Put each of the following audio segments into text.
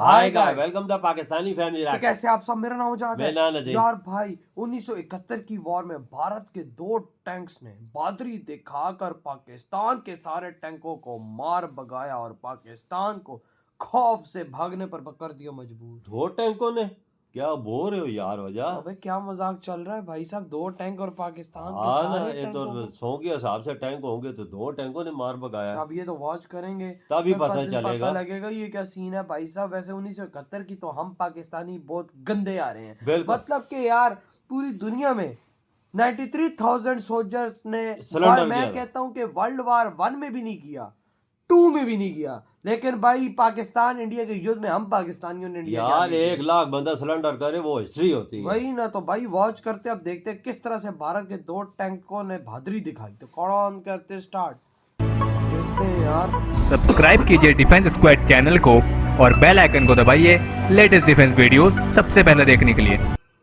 Hi guys, welcome the Pakistani family. तो कैसे आप सब? मेरा नाम जाद है नदीम। यार भाई 1971 की वॉर में भारत के 2 टैंक्स ने बहादुरी दिखाकर पाकिस्तान के सारे टैंकों को मार भगाया और पाकिस्तान को खौफ से भागने पर कर दिया मजबूर। 2 टैंकों ने? क्या बोल रहे हो यार वजह? अबे क्या मजाक चल रहा है भाई साहब? 2 टैंक और पाकिस्तान के हाँ ना, सारे ये तो टैंकों को। 100 के हिसाब से टैंक होंगे तो 2 टैंकों ने मार भगाया। अब ये तो वॉच करेंगे तभी फिर पता चलेगा। पता लगेगा ये क्या सीन है भाई साहब। वैसे 1971 की तो हम पाकिस्तानी बहुत गंदे आ रहे हैं, बिल्कुल। मतलब कि यार पूरी दुनिया में 93,000 सोल्जर्स ने सरेंडर मैं किया। कहता हूँ कि वर्ल्ड वार 1 में भी नहीं किया, 2 में भी नहीं किया, लेकिन भाई पाकिस्तान इंडिया के युद्ध में हम पाकिस्तानियों ने इंडिया यार 1 लाख बंदा सरेंडर करे वो हिस्ट्री होती है। वही ना। तो भाई वॉच करते अब देखते किस तरह से भारत के 2 टैंकों ने बहादुरी दिखाई। तो कौन करते स्टार्ट देखते हैं यार। सब्सक्राइब कीजिए डिफेंस स्क्वाड चैनल को और बेल आइकन को दबाइए लेटेस्ट डिफेंस वीडियोस सबसे पहले देखने के लिए।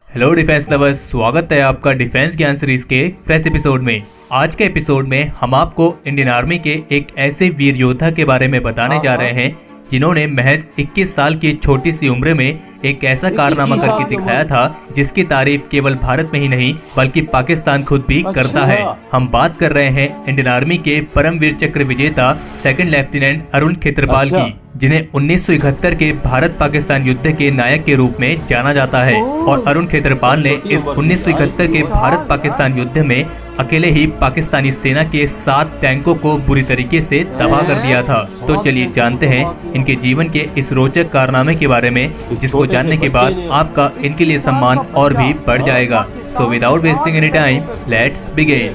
हेलो डिफेंस लवर्स, स्वागत है आपका डिफेंस ज्ञान सीरीज के फ्रेश एपिसोड में। आज के एपिसोड में हम आपको इंडियन आर्मी के एक ऐसे वीर योद्धा के बारे में बताने जा रहे हैं जिन्होंने महज 21 साल की छोटी सी उम्र में एक ऐसा कारनामा करके दिखाया था जिसकी तारीफ केवल भारत में ही नहीं बल्कि पाकिस्तान खुद भी करता है। हम बात कर रहे हैं इंडियन आर्मी के परमवीर चक्र विजेता सेकंड लेफ्टिनेंट अरुण खेत्रपाल की, जिन्हें 1971 के भारत पाकिस्तान युद्ध के नायक के रूप में जाना जाता है। और अरुण खेत्रपाल ने इस 1971 के भारत पाकिस्तान युद्ध में अकेले ही पाकिस्तानी सेना के 7 टैंकों को बुरी तरीके से तबाह कर दिया था। तो चलिए जानते हैं इनके जीवन के इस रोचक कारनामे के बारे में, जिसको जानने के बाद आपका इनके लिए सम्मान और भी बढ़ जाएगा। So without wasting any time, let's begin.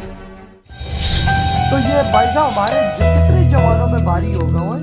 तो ये भाई साहब हमारे कितने जवानों में भारी होगा वो?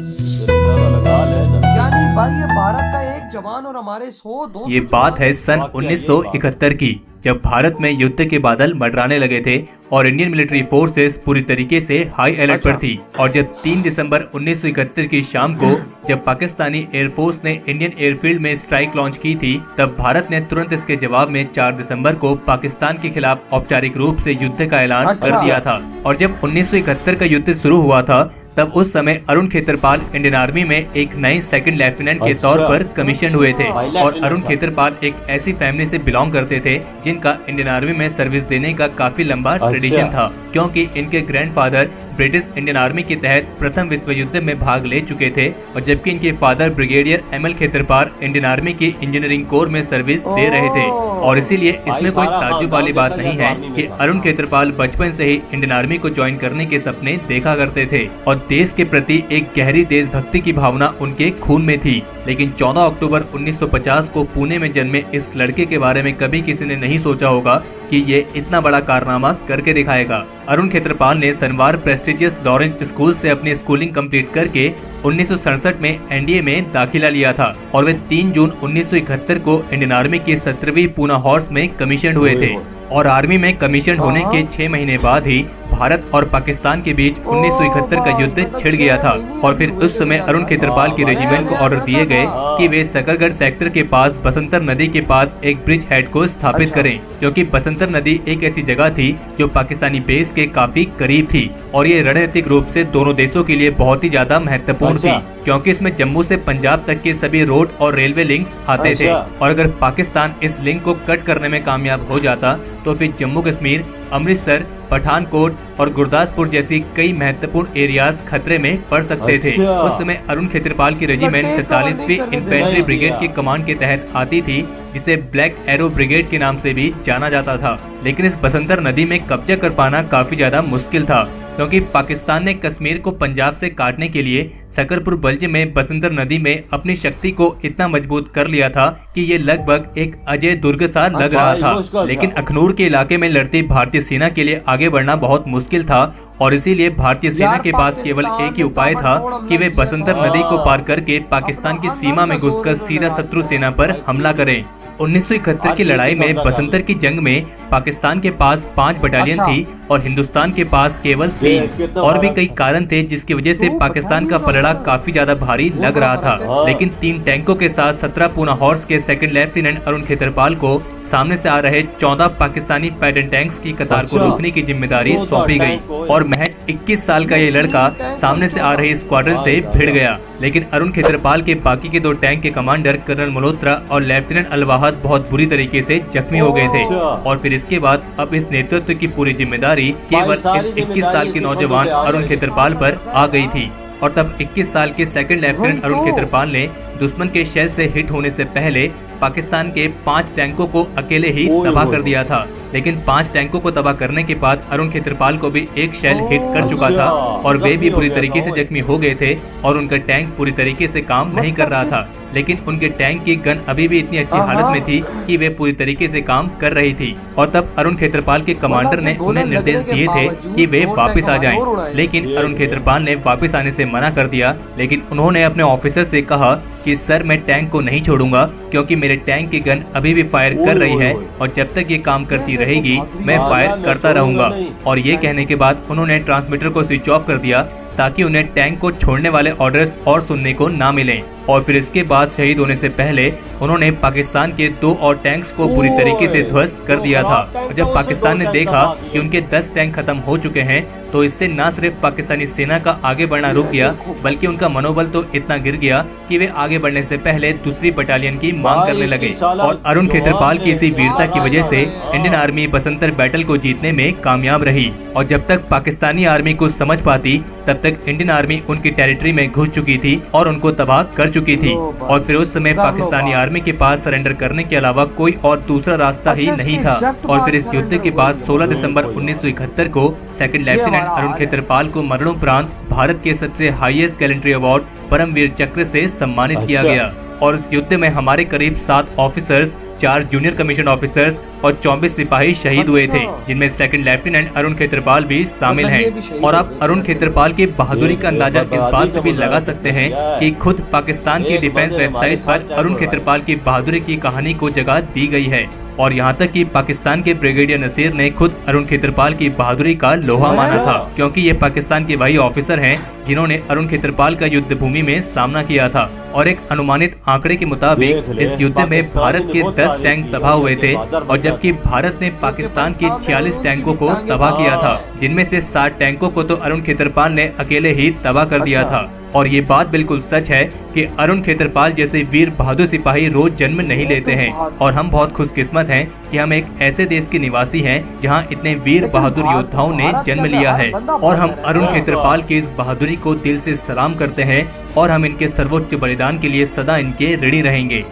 यानी भाई ये भारत का एक जवान और हमारे 100-200। ये बात है सन 1971 की, जब भारत में युद्ध के बादल मंडराने लगे थे और इंडियन मिलिट्री फोर्सेस पूरी तरीके से हाई अलर्ट पर थी। और जब 3 दिसंबर 1971 की शाम को जब पाकिस्तानी एयरफोर्स ने इंडियन एयरफील्ड में स्ट्राइक लॉन्च की थी, तब भारत ने तुरंत इसके जवाब में 4 दिसंबर को पाकिस्तान के खिलाफ औपचारिक रूप से युद्ध का ऐलान कर दिया था। और जब 1971 का युद्ध शुरू हुआ था तब उस समय अरुण खेत्रपाल इंडियन आर्मी में एक नए सेकंड लेफ्टिनेंट के तौर पर कमीशन हुए थे। और अरुण खेत्रपाल एक ऐसी फैमिली से बिलोंग करते थे जिनका इंडियन आर्मी में सर्विस देने का काफी लंबा ट्रेडिशन था, क्योंकि इनके ग्रैंडफादर ब्रिटिश इंडियन आर्मी के तहत प्रथम विश्व युद्ध में भाग ले चुके थे, और जबकि इनके father brigadier ML Khetarpal Indian army की इंजीनियरिंग कोर में सर्विस दे रहे थे। और इसीलिए इसमें कोई ताज्जुब वाली बात नहीं है कि अरुण खेत्रपाल बचपन से ही इंडियन आर्मी को ज्वाइन करने के सपने देखा करते थे और देश के प्रति एक गहरी देशभक्ति की भावना उनके खून में थी। लेकिन 14 अक्टूबर 1950 को पुणे में जन्मे इस लड़के के बारे में कभी किसी ने नहीं सोचा होगा कि ये इतना बड़ा कारनामा करके दिखाएगा। अरुण खेत्रपाल ने सनवार प्रेस्टिजियस लॉरेंस स्कूल से अपनी स्कूलिंग कंप्लीट करके 1967 में एनडीए में दाखिला लिया था और वे 3 जून 1971 को इंडियन आर्मी की 17वीं पूना हॉर्स में कमीशन हुए थे। और आर्मी में कमीशन होने के 6 महीने बाद ही भारत और पाकिस्तान के बीच 1971 का युद्ध छिड़ गया था। और फिर उस समय अरुण खेत्रपाल की रेजिमेंट को ऑर्डर दिए गए कि वे सकरगढ़ सेक्टर के पास बसंतर नदी के पास एक ब्रिज हेड को स्थापित करें, क्योंकि बसंतर नदी एक ऐसी जगह थी जो पाकिस्तानी बेस के काफी करीब थी और ये रणनीतिक रूप से दोनों देशों के लिए बहुत ही ज्यादा महत्वपूर्ण थी, क्योंकि इसमें जम्मू से पंजाब तक के सभी रोड और रेलवे लिंक्स आते थे। और अगर पाकिस्तान इस लिंक को कट करने में कामयाब हो जाता तो फिर जम्मू कश्मीर, अमृतसर, पठानकोट और गुरदासपुर जैसी कई महत्वपूर्ण एरियाज खतरे में पड़ सकते थे। उस समय अरुण खेत्रपाल की रेजिमेंट 47वीं इन्फेंट्री ब्रिगेड के कमांड के तहत आती थी, जिसे ब्लैक एरो ब्रिगेड के नाम से भी जाना जाता था। लेकिन इस बसंतर नदी में कब्जा कर पाना काफी ज्यादा मुश्किल था, क्योंकि पाकिस्तान ने कश्मीर को पंजाब से काटने के लिए सकरपुर बल्ज में बसंतर नदी में अपनी शक्ति को इतना मजबूत कर लिया था कि ये लगभग एक अजय दुर्ग सा लग रहा था। लेकिन अखनूर के इलाके में लड़ती भारतीय सेना के लिए आगे बढ़ना बहुत मुश्किल था और इसीलिए भारतीय सेना के पास केवल एक ही उपाय था कि वे बसंतर नदी को पार करके पाकिस्तान की सीमा में घुसकर सीधा शत्रु सेना पर हमला करें। 1971 की लड़ाई में बसंतर की जंग में पाकिस्तान के पास 5 बटालियन अच्छा। थी और हिंदुस्तान के पास केवल देख 3। कितना और भी फर्क कई है। कारण थे जिसकी वजह से तो पाकिस्तान का बटालियन पलड़ा का काफी ज्यादा भारी वो लग बड़ा रहा था। फर्क है। हाँ। लेकिन 3 टैंकों के साथ 17 पूना हॉर्स के सेकंड लेफ्टिनेंट अरुण खेतरपाल को सामने से आ रहे 14 पाकिस्तानी पैटर्न टैंक्स की कतार को अच्छा। रोकने की जिम्मेदारी 14 सौंपी गई टैंक को- और महज 21 साल का ये लड़का सामने से आ रही स्क्वाड्रन से भिड़ गया। लेकिन अरुण खेतरपाल के बाकी के 2 टैंक के कमांडर कर्नल मल्होत्रा और लेफ्टिनेंट अलवाहद बहुत बुरी तरीके से जख्मी हो गए थे। अच्छा। और फिर इसके बाद अब इस नेतृत्व की पूरी जिम्मेदारी केवल सारी इस 21 साल के जिम्मेदारी नौजवान इसी बंदे पे आ अरुण गई। खेतरपाल पर आ गई थी। और तब 21 साल के सेकंड लेफ्टिनेंट वही अरुण तो। खेतरपाल ने दुश्मन के शेल से हिट होने से पहले पाकिस्तान के 5 टैंकों को अकेले ही ओए तबाह ओए कर दिया था। लेकिन 5 टैंकों को तबाह करने के बाद अरुण खेतरपाल को भी एक शेल हिट कर चुका अच्छा, था और वे भी जख्मी हो पूरी गया तरीके था, से ओए। जख्मी हो गए थे और उनका टैंक पूरी तरीके से काम नहीं कर रहा था। लेकिन उनके टैंक की गन अभी भी इतनी अच्छी हालत में थी कि वे पूरी तरीके से काम कर रही थी। और तब अरुण खेतरपाल के कमांडर ने उन्हें निर्देश दिए थे कि वे वापस आ जाएं। लेकिन अरुण खेतरपाल ने वापस आने से मना कर दिया। लेकिन उन्होंने अपने ऑफिसर से कहा कि सर मैं टैंक को नहीं छोड़ूंगा क्योंकि मेरे टैंक की गन अभी भी फायर कर रही है और जब तक ये काम करती रहेगी मैं फायर करता रहूंगा। और ये कहने के बाद उन्होंने ट्रांसमीटर को स्विच ऑफ कर दिया ताकि उन्हें टैंक को छोड़ने वाले ऑर्डर्स और सुनने को ना मिलें। और फिर इसके बाद शहीद होने से पहले उन्होंने पाकिस्तान के 2 और टैंक्स को पूरी तरीके से ध्वस्त कर दिया था। जब पाकिस्तान ने देखा कि उनके 10 टैंक खत्म हो चुके हैं तो इससे न सिर्फ पाकिस्तानी सेना का आगे बढ़ना रुक गया बल्कि उनका मनोबल तो इतना गिर गया कि वे आगे बढ़ने से पहले दूसरी बटालियन की मांग करने लगे। और अरुण खेतरपाल की इसी वीरता की वजह से इंडियन आर्मी बसंतर बैटल को जीतने में कामयाब रही। और जब तक पाकिस्तानी आर्मी को समझ पाती तब तक इंडियन आर्मी उनकी टेरिटरी में घुस चुकी थी और उनको तबाह कर चुकी थी। और फिर उस समय पाकिस्तानी आर्मी के पास सरेंडर करने के अलावा कोई और दूसरा रास्ता ही नहीं था। और फिर इस युद्ध के बाद 16 दिसंबर 1971 को सेकंड लेफ्टिनेंट अरुण खेतरपाल को मरणोपरांत भारत के सबसे हाईएस्ट गैलेंट्री अवार्ड परमवीर चक्र से सम्मानित किया गया। और इस युद्ध में हमारे करीब 7 ऑफिसर्स, 4 जूनियर कमीशन ऑफिसर्स और 24 सिपाही शहीद हुए थे जिनमें सेकंड लेफ्टिनेंट अरुण खेतरपाल भी शामिल हैं। और आप अरुण खेतरपाल की बहादुरी का अंदाजा इस बात से भी लगा सकते हैं कि खुद पाकिस्तान की डिफेंस वेबसाइट पर अरुण खेतरपाल की बहादुरी की कहानी को जगह दी गई है। और यहाँ तक कि पाकिस्तान के ब्रिगेडियर नसीर ने खुद अरुण खेतरपाल की बहादुरी का लोहा माना था क्योंकि ये पाकिस्तान के वही ऑफिसर हैं जिन्होंने अरुण खेतरपाल का युद्ध भूमि में सामना किया था। और एक अनुमानित आंकड़े के मुताबिक इस युद्ध में भारत के 10 टैंक तबाह हुए थे और जबकि भारत ने पाकिस्तान के 46 टैंकों को तबाह किया था जिनमें से 60 टैंकों को तो अरुण खेतरपाल ने अकेले ही तबाह कर दिया था। और ये बात बिल्कुल सच है कि अरुण खेतरपाल जैसे वीर बहादुर सिपाही रोज जन्म नहीं लेते हैं और हम बहुत खुशकिस्मत हैं कि हम एक ऐसे देश के निवासी हैं जहां इतने वीर बहादुर योद्धाओं ने जन्म लिया है। और हम अरुण खेतरपाल की इस बहादुरी को दिल से सलाम करते हैं और हम इनके सर्वोच्च बलिदान के लिए सदा इनके ऋणी रहेंगे।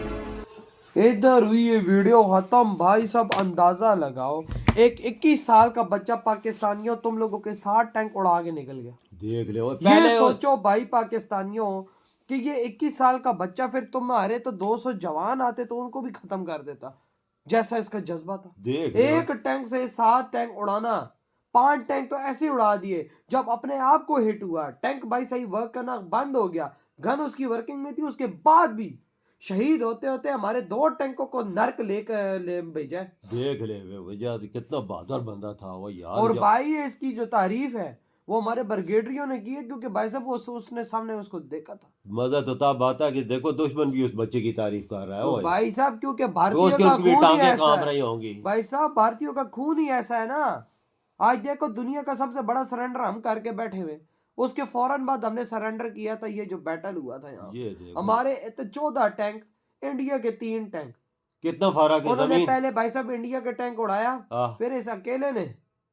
इधर हुई ये वीडियो खत्म। भाई सब अंदाजा लगाओ, एक 21 साल का बच्चा पाकिस्तानियों तुम लोगों के 60 टैंक उड़ा के निकल गया। देख ले ये सोचो भाई पाकिस्तानियों कि ये 21 साल का बच्चा, फिर तुम मारे तो 200 जवान आते तो उनको भी खत्म कर देता जैसा इसका जज्बा था। देख एक टैंक से 7 टैंक उड़ाना, 5 टैंक तो ऐसे उड़ा दिए जब अपने आप को हिट हुआ। टैंक भाई सही वर्क करना बंद हो गया, गन उसकी वर्किंग में थी, उसके बाद भी शहीद होते होते हमारे 2 टैंकों को नर्क ले भेजा। देख ले वजह कितना बहादुर बंदा था वो यार। और भाई इसकी जो तारीफ है वो हमारे ब्रिगेडियरों ने की है क्योंकि भाई साहब उसने सामने उसको देखा था। मजा तो तब आता कि देखो दुश्मन भी उस बच्चे की तारीफ कर रहा है। तो ओए। भाई साहब क्योंकि रोज भारतीयों के का उनकी खून ही टांगें ऐसा काम है। रही होंगी। भाई साहब भारतीयों का खून ही ऐसा है ना। आज देखो दुनिया का सबसे बड़ा सरेंडर हम करके बैठे हुए, उसके फौरन बाद हमने सरेंडर किया था। ये जो बैटल हुआ था यहाँ ये देखो हमारे 14 टैंक, इंडिया के 3 टैंक। कितना फर्क है उन्होंने जमीन। पहले भाई साहब इंडिया के टैंक उड़ाया, हाँ, फिर इस अकेले ने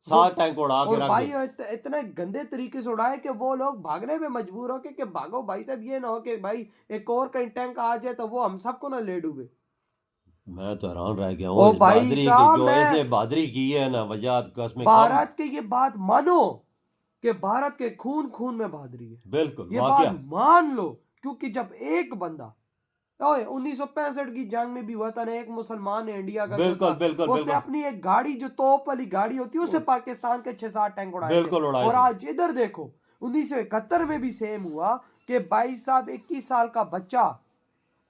7 टैंक उड़ा के और रख भाई दिए। इतने गंदे तरीके से उड़ाए कि वो लोग भागने में मजबूर हो के भागो भाई साहब, ये ना हो कि भाई एक और कहीं टैंक आ जाए तो वो हम सबको ना ले डूबे। मैं तो हैरान रह गया ओ हूँ इस भाई बहादुरी की, साहब, जो मैं- इसने बहादुरी की है ना वजात कसम भारत के ये बात मानो कि भारत के खून खून में बहादुरी है। बिल्कुल ये वाकया। बात मान लो क्योंकि जब एक बंदा 1965 की जंग में भी हुआ था ना, एक मुसलमान है इंडिया का, बिल्कुल बिल्कुल उसने बिल्कुल अपनी एक गाड़ी जो तोप वाली गाड़ी होती है उससे पाकिस्तान के 6-7 टैंक उड़ाए थे। बिल्कुल उड़ाए और थे। आज इधर देखो 1971 में भी सेम हुआ कि भाई साहब 21 साल का बच्चा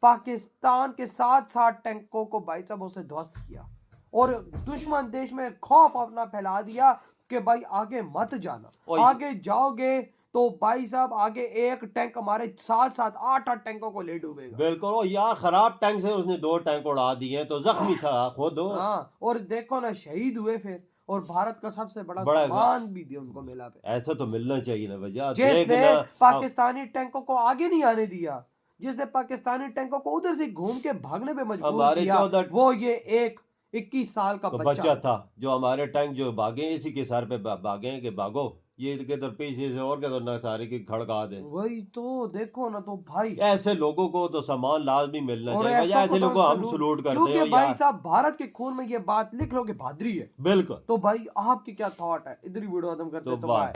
पाकिस्तान के 7-7 टैंकों को भाई साहब उसने ध्वस्त किया। और दुश्मन देश में खौफ अपना फैला दिया कि भाई आगे मत जाना, और आगे जाओगे तो भाई साहब आगे एक टैंक हमारे 7-7 8-8 टैंकों को ले डूबेगा। बिल्कुल। और यार खराब टैंक से उसने 2 टैंक उड़ा दिए, तो जख्मी था खुद हो। हाँ, और देखो ना शहीद हुए फिर, और भारत का सबसे बड़ा बड़ा सम्मान भी दिया उनको मिला पे, ऐसा तो मिलना चाहिए ना भैया। जिसने देखना पाकिस्तानी टैंकों को आगे नहीं आने दिया, जिसने पाकिस्तानी टैंकों को उधर से घूम के भागने पे मजबूर हमारे किया, 14 वो ये एक 21 साल का बच्चा बच्चा था जो हमारे टैंक जो भागे इसी के सर पे भागे कि भागो, ये किधर पीछे से और किधर ना सारे की खड़का दे। वही तो देखो ना, तो भाई ऐसे लोगों को तो सम्मान लाजमी मिलना और चाहिए भैया। ऐसा ऐसे को लोगों तो को हम सलूट करते क्योंकि हैं भाई यार। साहब भारत के खून में ये बात लिख लो कि भादरी है। बिल्कुल। तो भाई आपकी क्या थॉट है, इधर ही वीडियो खत्म करते तो हैं, तो बाय। बाय।